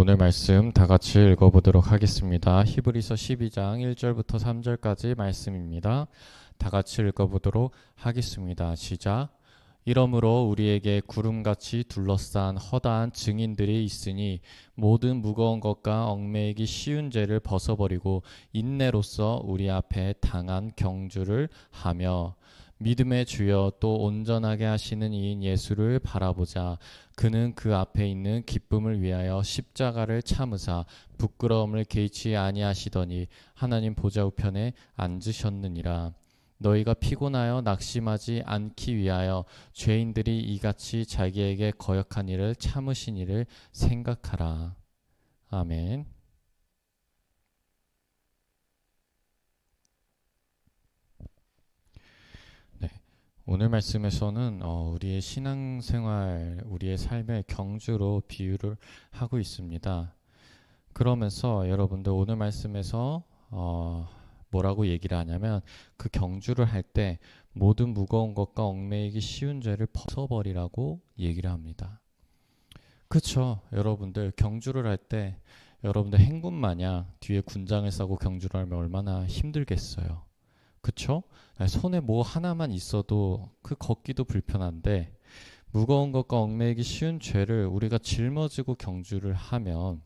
오늘 말씀 다 같이 읽어보도록 하겠습니다. 히브리서 12장 1절부터 3절까지 말씀입니다. 다 같이 읽어보도록 하겠습니다. 시작. 이러므로 우리에게 구름같이 둘러싼 허다한 증인들이 있으니 모든 무거운 것과 얽매이기 쉬운 죄를 벗어버리고 인내로써 우리 앞에 당한 경주를 하며 믿음의 주여 또 온전하게 하시는 이인 예수를 바라보자. 그는 그 앞에 있는 기쁨을 위하여 십자가를 참으사 부끄러움을 개의치 아니하시더니 하나님 보좌 우편에 앉으셨느니라. 너희가 피곤하여 낙심하지 않기 위하여 죄인들이 이같이 자기에게 거역한 일을 참으신 일을 생각하라. 아멘. 네. 오늘 말씀에서는 우리의 신앙생활, 우리의 삶의 경주로 비유를 하고 있습니다. 그러면서 여러분들 오늘 말씀에서 뭐라고 얘기를 하냐면 그 경주를 할 때 모든 무거운 것과 얽매이기 쉬운 죄를 벗어버리라고 얘기를 합니다. 그쵸? 여러분들 경주를 할 때 여러분들 행군 마냥 뒤에 군장을 싸고 경주를 하면 얼마나 힘들겠어요. 그쵸? 손에 뭐 하나만 있어도 그 걷기도 불편한데 무거운 것과 얽매이기 쉬운 죄를 우리가 짊어지고 경주를 하면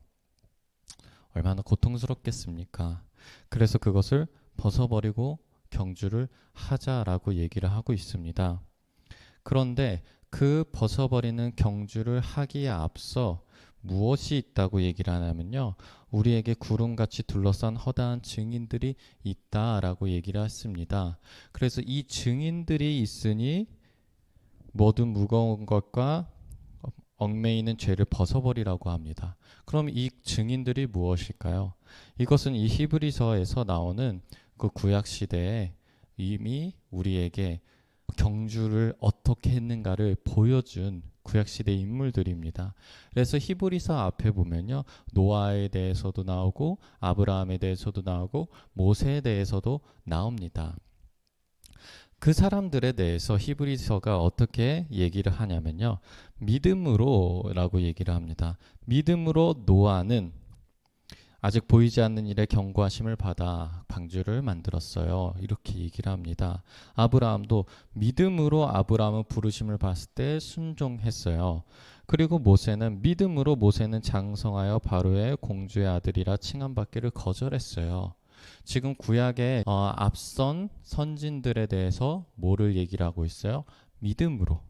얼마나 고통스럽겠습니까? 그래서 그것을 벗어버리고 경주를 하자라고 얘기를 하고 있습니다. 그런데 그 벗어버리는 경주를 하기에 앞서 무엇이 있다고 얘기를 하냐면요. 우리에게 구름같이 둘러싼 허다한 증인들이 있다라고 얘기를 했습니다. 그래서 이 증인들이 있으니 모든 무거운 것과 얽매이는 죄를 벗어버리라고 합니다. 그럼 이 증인들이 무엇일까요? 이것은 이 히브리서에서 나오는 그 구약 시대에 이미 우리에게 경주를 어떻게 했는가를 보여준 구약시대 인물들입니다. 그래서 히브리서 앞에 보면요. 노아에 대해서도 나오고 아브라함에 대해서도 나오고 모세에 대해서도 나옵니다. 그 사람들에 대해서 히브리서가 어떻게 얘기를 하냐면요. 믿음으로라고 얘기를 합니다. 믿음으로 노아는 아직 보이지 않는 일에 경고하심을 받아 방주를 만들었어요. 이렇게 얘기를 합니다. 아브라함도 믿음으로 아브라함은 부르심을 받을 때 순종했어요. 그리고 모세는 믿음으로 모세는 장성하여 바로의 공주의 아들이라 칭함받기를 거절했어요. 지금 구약의 앞선 선진들에 대해서 뭐를 얘기를 하고 있어요? 믿음으로.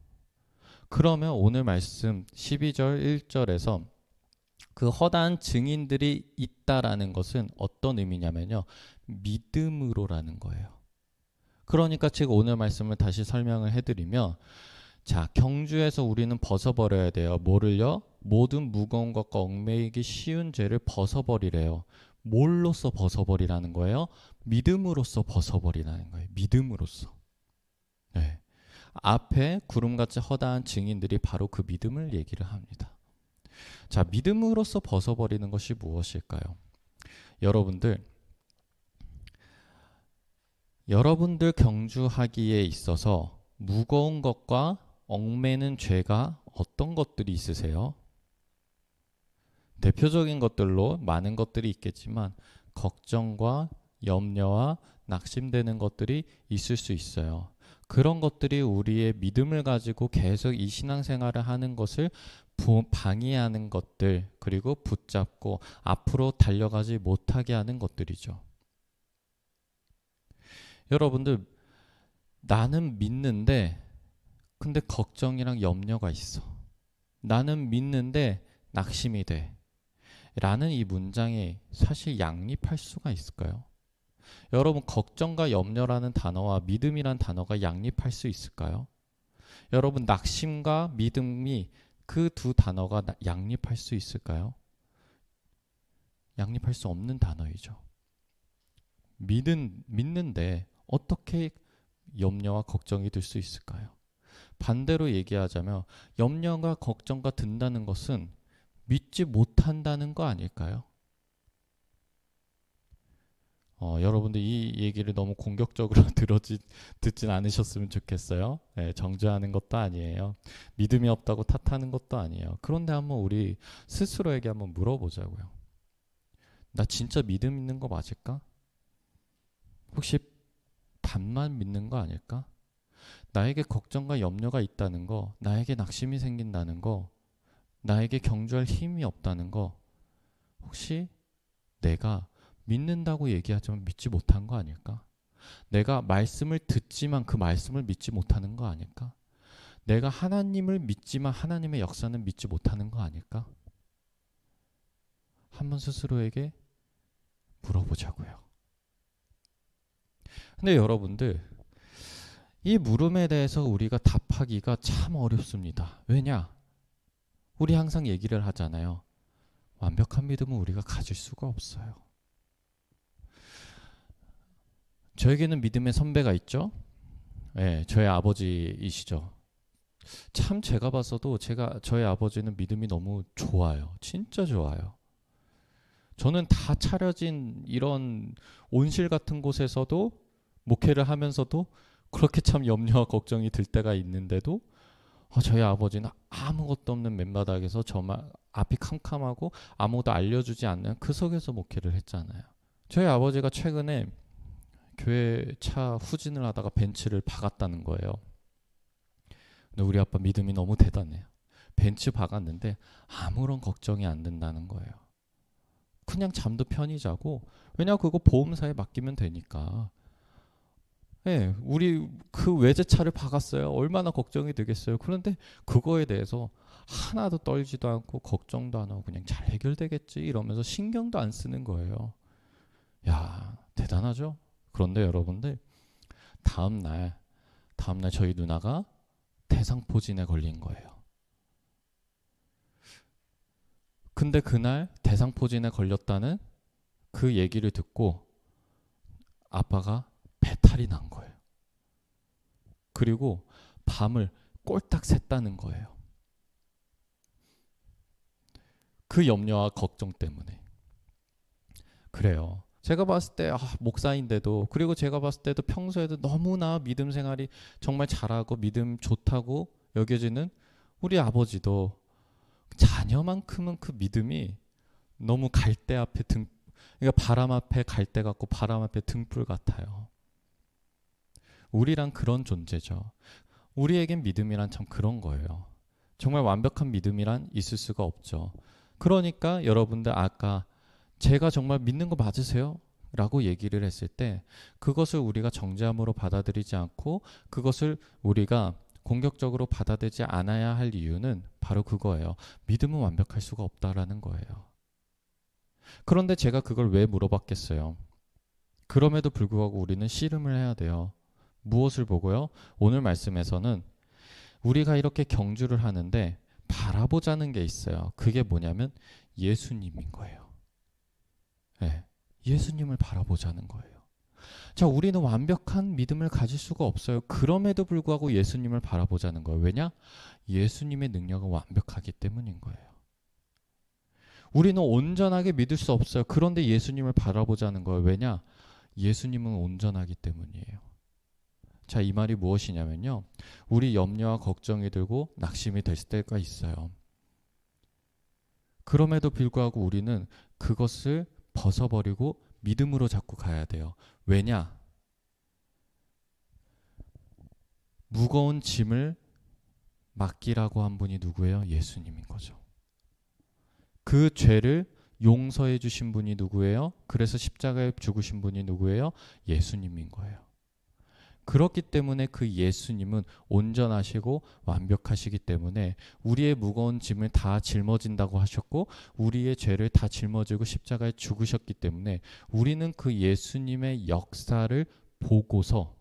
그러면 오늘 말씀 12절 1절에서 그 허다한 증인들이 있다라는 것은 어떤 의미냐면요. 믿음으로라는 거예요. 그러니까 지금 오늘 말씀을 다시 설명을 해드리면 자, 경주에서 우리는 벗어버려야 돼요. 뭐를요? 모든 무거운 것과 얽매이기 쉬운 죄를 벗어버리래요. 뭘로써 벗어버리라는 거예요? 믿음으로써 벗어버리라는 거예요. 믿음으로써. 네. 앞에 구름같이 허다한 증인들이 바로 그 믿음을 얘기를 합니다. 자, 믿음으로써 벗어버리는 것이 무엇일까요? 여러분들 경주하기에 있어서 무거운 것과 얽매는 죄가 어떤 것들이 있으세요? 대표적인 것들로 많은 것들이 있겠지만 걱정과 염려와 낙심되는 것들이 있을 수 있어요. 그런 것들이 우리의 믿음을 가지고 계속 이 신앙생활을 하는 것을 방해하는 것들, 그리고 붙잡고 앞으로 달려가지 못하게 하는 것들이죠. 여러분들, 나는 믿는데 근데 걱정이랑 염려가 있어. 나는 믿는데 낙심이 돼. 라는 이 문장이 사실 양립할 수가 있을까요? 여러분, 걱정과 염려라는 단어와 믿음이란 단어가 양립할 수 있을까요? 여러분, 낙심과 믿음이 그 두 단어가 양립할 수 있을까요? 양립할 수 없는 단어이죠. 믿는데 어떻게 염려와 걱정이 들 수 있을까요? 반대로 얘기하자면 염려가 걱정가 든다는 것은 믿지 못한다는 거 아닐까요? 여러분들 이 얘기를 너무 공격적으로 듣진 않으셨으면 좋겠어요. 정죄하는 것도 아니에요. 믿음이 없다고 탓하는 것도 아니에요. 그런데 한번 우리 스스로에게 한번 물어보자고요. 나 진짜 믿음 있는 거 맞을까? 혹시 반만 믿는 거 아닐까? 나에게 걱정과 염려가 있다는 거, 나에게 낙심이 생긴다는 거, 나에게 경주할 힘이 없다는 거, 혹시 내가 믿는다고 얘기하지만 믿지 못한 거 아닐까? 내가 말씀을 듣지만 그 말씀을 믿지 못하는 거 아닐까? 내가 하나님을 믿지만 하나님의 역사는 믿지 못하는 거 아닐까? 한번 스스로에게 물어보자고요. 근데 여러분들, 이 물음에 대해서 우리가 답하기가 참 어렵습니다. 왜냐? 우리 항상 얘기를 하잖아요. 완벽한 믿음은 우리가 가질 수가 없어요. 저에게는 믿음의 선배가 있죠. 저의 아버지이시죠. 참 제가 봤어도 저의 아버지는 믿음이 너무 좋아요. 진짜 좋아요. 저는 다 차려진 이런 온실 같은 곳에서도 목회를 하면서도 그렇게 참 염려와 걱정이 들 때가 있는데도 저희 아버지는 아무것도 없는 맨바닥에서 저만 앞이 캄캄하고 아무것도 알려주지 않는 그 속에서 목회를 했잖아요. 저희 아버지가 최근에 교회 차 후진을 하다가 벤츠를 박았다는 거예요. 근데 우리 아빠 믿음이 너무 대단해요. 벤츠 박았는데 아무런 걱정이 안 된다는 거예요. 그냥 잠도 편히 자고, 왜냐 그거 보험사에 맡기면 되니까. 우리 그 외제차를 박았어요. 얼마나 걱정이 되겠어요. 그런데 그거에 대해서 하나도 떨지도 않고 걱정도 안 하고 그냥 잘 해결되겠지 이러면서 신경도 안 쓰는 거예요. 야, 대단하죠? 그런데 여러분들, 다음날 저희 누나가 대상포진에 걸린 거예요. 근데 그날 대상포진에 걸렸다는 그 얘기를 듣고 아빠가 배탈이 난 거예요. 그리고 밤을 꼴딱 샜다는 거예요. 그 염려와 걱정 때문에. 그래요. 제가 봤을 때 목사인데도, 그리고 제가 봤을 때도 평소에도 너무나 믿음 생활이 정말 잘하고 믿음 좋다고 여겨지는 우리 아버지도 자녀만큼은 그 믿음이 너무 갈대 앞에 그러니까 바람 앞에 갈대 같고 바람 앞에 등불 같아요. 우리랑 그런 존재죠. 우리에겐 믿음이란 참 그런 거예요. 정말 완벽한 믿음이란 있을 수가 없죠. 그러니까 여러분들 아까 제가 정말 믿는 거 맞으세요? 라고 얘기를 했을 때 그것을 우리가 정죄함으로 받아들이지 않고 그것을 우리가 공격적으로 받아들이지 않아야 할 이유는 바로 그거예요. 믿음은 완벽할 수가 없다라는 거예요. 그런데 제가 그걸 왜 물어봤겠어요? 그럼에도 불구하고 우리는 씨름을 해야 돼요. 무엇을 보고요? 오늘 말씀에서는 우리가 이렇게 경주를 하는데 바라보자는 게 있어요. 그게 뭐냐면 예수님인 거예요. 예수님을 바라보자는 거예요. 자, 우리는 완벽한 믿음을 가질 수가 없어요. 그럼에도 불구하고 예수님을 바라보자는 거예요. 왜냐? 예수님의 능력은 완벽하기 때문인 거예요. 우리는 온전하게 믿을 수 없어요. 그런데 예수님을 바라보자는 거예요. 왜냐? 예수님은 온전하기 때문이에요. 자, 이 말이 무엇이냐면요. 우리 염려와 걱정이 들고 낙심이 될 때가 있어요. 그럼에도 불구하고 우리는 그것을 벗어버리고 믿음으로 자꾸 가야 돼요. 왜냐? 무거운 짐을 맡기라고 한 분이 누구예요? 예수님인 거죠. 그 죄를 용서해 주신 분이 누구예요? 그래서 십자가에 죽으신 분이 누구예요? 예수님인 거예요. 그렇기 때문에 그 예수님은 온전하시고 완벽하시기 때문에 우리의 무거운 짐을 다 짊어진다고 하셨고 우리의 죄를 다 짊어지고 십자가에 죽으셨기 때문에 우리는 그 예수님의 역사를 보고서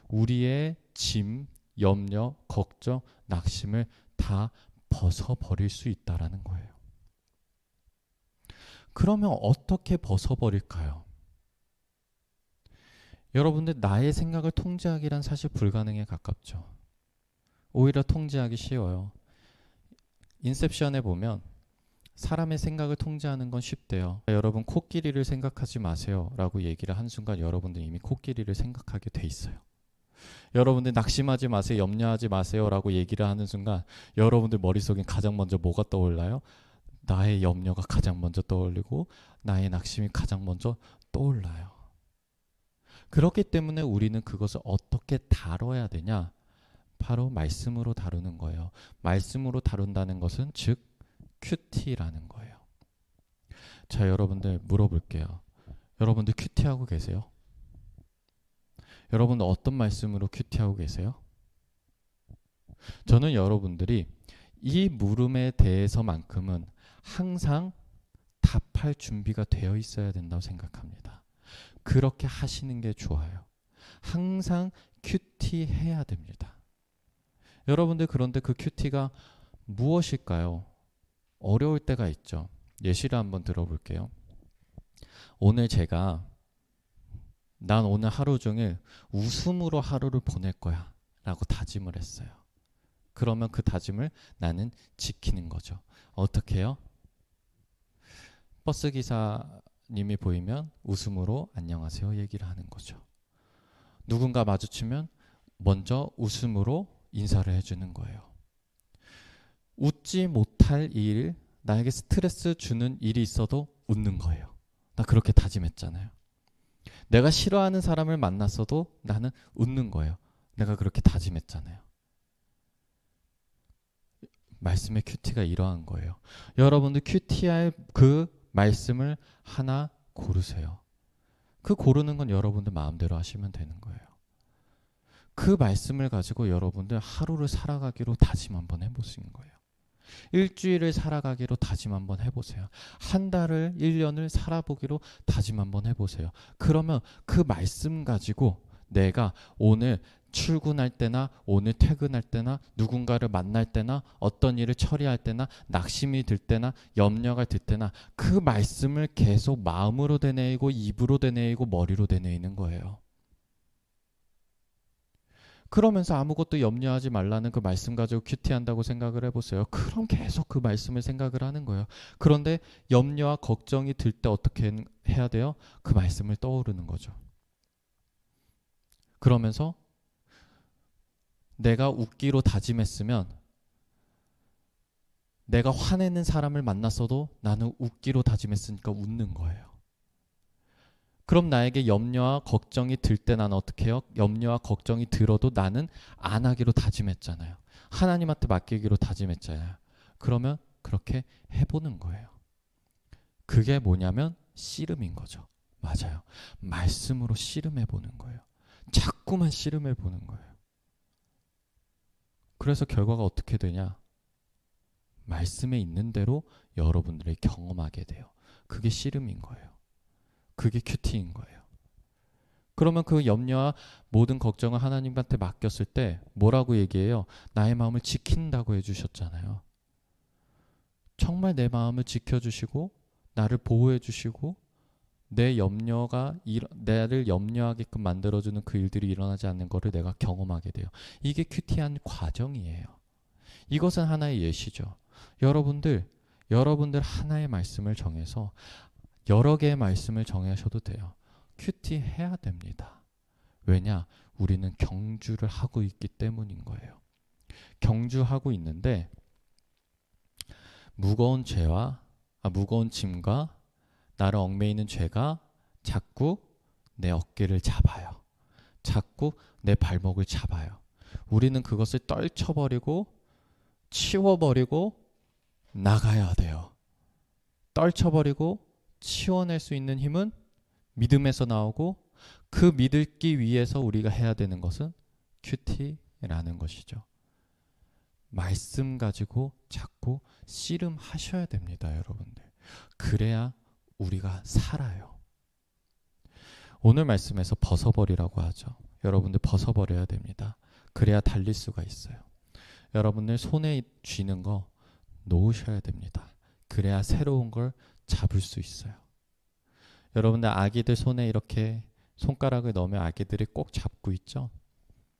우리의 짐, 염려, 걱정, 낙심을 다 벗어버릴 수 있다라는 거예요. 그러면 어떻게 벗어버릴까요? 여러분들 나의 생각을 통제하기란 사실 불가능에 가깝죠. 오히려 통제하기 쉬워요. 인셉션에 보면 사람의 생각을 통제하는 건 쉽대요. 여러분 코끼리를 생각하지 마세요 라고 얘기를 한 순간 여러분들 이미 코끼리를 생각하게 돼 있어요. 여러분들 낙심하지 마세요, 염려하지 마세요 라고 얘기를 하는 순간 여러분들 머릿속엔 가장 먼저 뭐가 떠올라요? 나의 염려가 가장 먼저 떠올리고 나의 낙심이 가장 먼저 떠올라요. 그렇기 때문에 우리는 그것을 어떻게 다뤄야 되냐? 바로 말씀으로 다루는 거예요. 말씀으로 다룬다는 것은 즉 큐티라는 거예요. 자, 여러분들 물어볼게요. 여러분들 큐티하고 계세요? 여러분들 어떤 말씀으로 큐티하고 계세요? 저는 여러분들이 이 물음에 대해서만큼은 항상 답할 준비가 되어 있어야 된다고 생각합니다. 그렇게 하시는 게 좋아요. 항상 큐티해야 됩니다. 여러분들 그런데 그 큐티가 무엇일까요? 어려울 때가 있죠. 예시를 한번 들어볼게요. 오늘 제가 난 오늘 하루 종일 웃음으로 하루를 보낼 거야 라고 다짐을 했어요. 그러면 그 다짐을 나는 지키는 거죠. 어떻게 해요? 버스 기사님이 보이면 웃음으로 안녕하세요 얘기를 하는 거죠. 누군가 마주치면 먼저 웃음으로 인사를 해주는 거예요. 웃지 못할 일, 나에게 스트레스 주는 일이 있어도 웃는 거예요. 나 그렇게 다짐했잖아요. 내가 싫어하는 사람을 만났어도 나는 웃는 거예요. 내가 그렇게 다짐했잖아요. 말씀의 큐티가 이러한 거예요. 여러분들 큐티할 그 말씀을 하나 고르세요. 그 고르는 건 여러분들 마음대로 하시면 되는 거예요. 그 말씀을 가지고 여러분들 하루를 살아가기로 다짐 한번 해보시는 거예요. 일주일을 살아가기로 다짐 한번 해보세요. 한 달을, 1년을 살아보기로 다짐 한번 해보세요. 그러면 그 말씀 가지고 내가 오늘 출근할 때나 오늘 퇴근할 때나 누군가를 만날 때나 어떤 일을 처리할 때나 낙심이 들 때나 염려가 들 때나 그 말씀을 계속 마음으로 되뇌이고 입으로 되뇌이고 머리로 되뇌이는 거예요. 그러면서 아무것도 염려하지 말라는 그 말씀 가지고 큐티한다고 생각을 해보세요. 그럼 계속 그 말씀을 생각을 하는 거예요. 그런데 염려와 걱정이 들 때 어떻게 해야 돼요? 그 말씀을 떠오르는 거죠. 그러면서 내가 웃기로 다짐했으면 내가 화내는 사람을 만났어도 나는 웃기로 다짐했으니까 웃는 거예요. 그럼 나에게 염려와 걱정이 들 때 나는 어떻게 해요? 염려와 걱정이 들어도 나는 안 하기로 다짐했잖아요. 하나님한테 맡기기로 다짐했잖아요. 그러면 그렇게 해보는 거예요. 그게 뭐냐면 씨름인 거죠. 맞아요. 말씀으로 씨름해보는 거예요. 자꾸만 씨름해보는 거예요. 그래서 결과가 어떻게 되냐? 말씀에 있는 대로 여러분들이 경험하게 돼요. 그게 씨름인 거예요. 그게 큐티인 거예요. 그러면 그 염려와 모든 걱정을 하나님한테 맡겼을 때 뭐라고 얘기해요? 나의 마음을 지킨다고 해주셨잖아요. 정말 내 마음을 지켜주시고 나를 보호해주시고 내 염려가 나를 염려하게끔 만들어주는 그 일들이 일어나지 않는 것을 내가 경험하게 돼요. 이게 큐티한 과정이에요. 이것은 하나의 예시죠. 여러분들 하나의 말씀을 정해서 여러 개의 말씀을 정하셔도 돼요. 큐티해야 됩니다. 왜냐? 우리는 경주를 하고 있기 때문인 거예요. 경주하고 있는데 무거운 짐과 나를 얽매이는 죄가 자꾸 내 어깨를 잡아요. 자꾸 내 발목을 잡아요. 우리는 그것을 떨쳐버리고 치워버리고 나가야 돼요. 떨쳐버리고 치워낼 수 있는 힘은 믿음에서 나오고 그 믿기 위해서 우리가 해야 되는 것은 큐티라는 것이죠. 말씀 가지고 자꾸 씨름하셔야 됩니다, 여러분들. 그래야 우리가 살아요. 오늘 말씀에서 벗어버리라고 하죠. 여러분들 벗어버려야 됩니다. 그래야 달릴 수가 있어요. 여러분들 손에 쥐는 거 놓으셔야 됩니다. 그래야 새로운 걸 잡을 수 있어요. 여러분들 아기들 손에 이렇게 손가락을 넣으면 아기들이 꼭 잡고 있죠?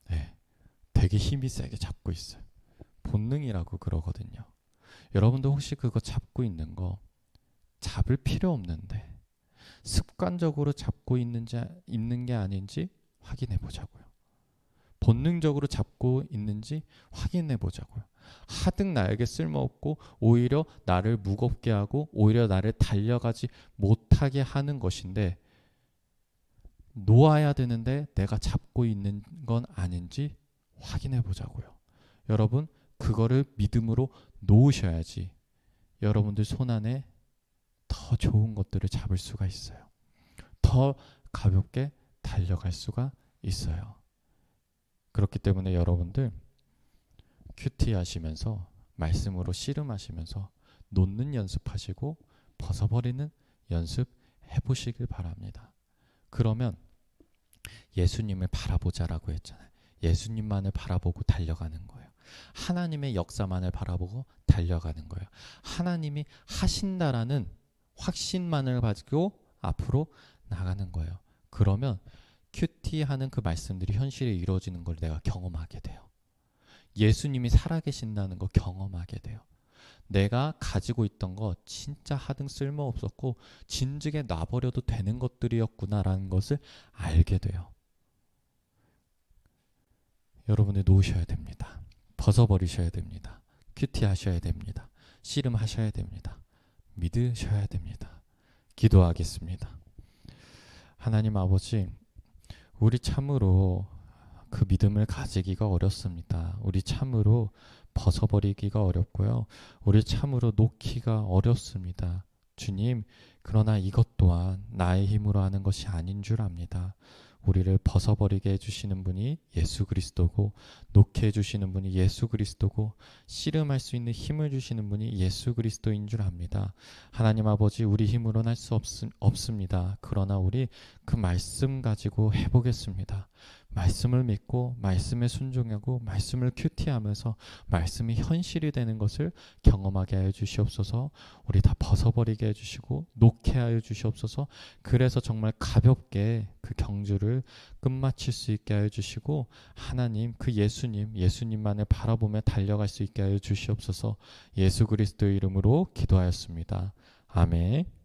네, 되게 힘이 세게 잡고 있어요. 본능이라고 그러거든요. 여러분도 혹시 그거 잡고 있는 거 잡을 필요 없는데 습관적으로 잡고 있는 게 아닌지 확인해 보자고요. 본능적으로 잡고 있는지 확인해 보자고요. 하등 나에게 쓸모없고 오히려 나를 무겁게 하고 오히려 나를 달려가지 못하게 하는 것인데 놓아야 되는데 내가 잡고 있는 건 아닌지 확인해 보자고요. 여러분, 그거를 믿음으로 놓으셔야지 여러분들 손안에 더 좋은 것들을 잡을 수가 있어요. 더 가볍게 달려갈 수가 있어요. 그렇기 때문에 여러분들 큐티 하시면서 말씀으로 씨름하시면서 놓는 연습하시고 벗어버리는 연습 해보시길 바랍니다. 그러면 예수님을 바라보자라고 했잖아요. 예수님만을 바라보고 달려가는 거예요. 하나님의 역사만을 바라보고 달려가는 거예요. 하나님이 하신다라는 확신만을 가지고 앞으로 나가는 거예요. 그러면 큐티하는 그 말씀들이 현실에 이루어지는 걸 내가 경험하게 돼요. 예수님이 살아계신다는 거 경험하게 돼요. 내가 가지고 있던 거 진짜 하등 쓸모없었고 진즉에 놔버려도 되는 것들이었구나라는 것을 알게 돼요. 여러분이 놓으셔야 됩니다. 벗어버리셔야 됩니다. 큐티하셔야 됩니다. 씨름하셔야 됩니다. 믿으셔야 됩니다. 기도하겠습니다. 하나님 아버지, 우리 참으로 그 믿음을 가지기가 어렵습니다. 우리 참으로 벗어버리기가 어렵고요. 우리 참으로 놓기가 어렵습니다. 주님, 그러나 이것 또한 나의 힘으로 하는 것이 아닌 줄 압니다. 우리를 벗어버리게 해주시는 분이 예수 그리스도고 놓게 해주시는 분이 예수 그리스도고 씨름할 수 있는 힘을 주시는 분이 예수 그리스도인 줄 압니다. 하나님 아버지, 우리 힘으로는 할 수 없습니다. 그러나 우리 그 말씀 가지고 해보겠습니다. 말씀을 믿고 말씀에 순종하고 말씀을 큐티하면서 말씀이 현실이 되는 것을 경험하게 하여 주시옵소서. 우리 다 벗어버리게 해주시고 놓게 하여 주시옵소서. 그래서 정말 가볍게 그 경주를 끝마칠 수 있게 하여 주시고 하나님 그 예수님만을 바라보며 달려갈 수 있게 하여 주시옵소서. 예수 그리스도의 이름으로 기도하였습니다. 아멘.